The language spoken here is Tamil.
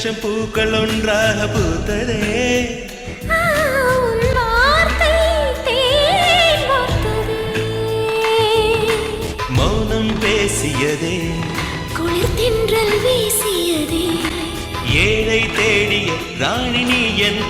லட்சம் பூக்கள் ஒன்றாக பூத்ததே. மௌனம் பேசியதே, குளிர் தென்றல் வீசியதே. ஏழை தேடிய ராணி நீ என்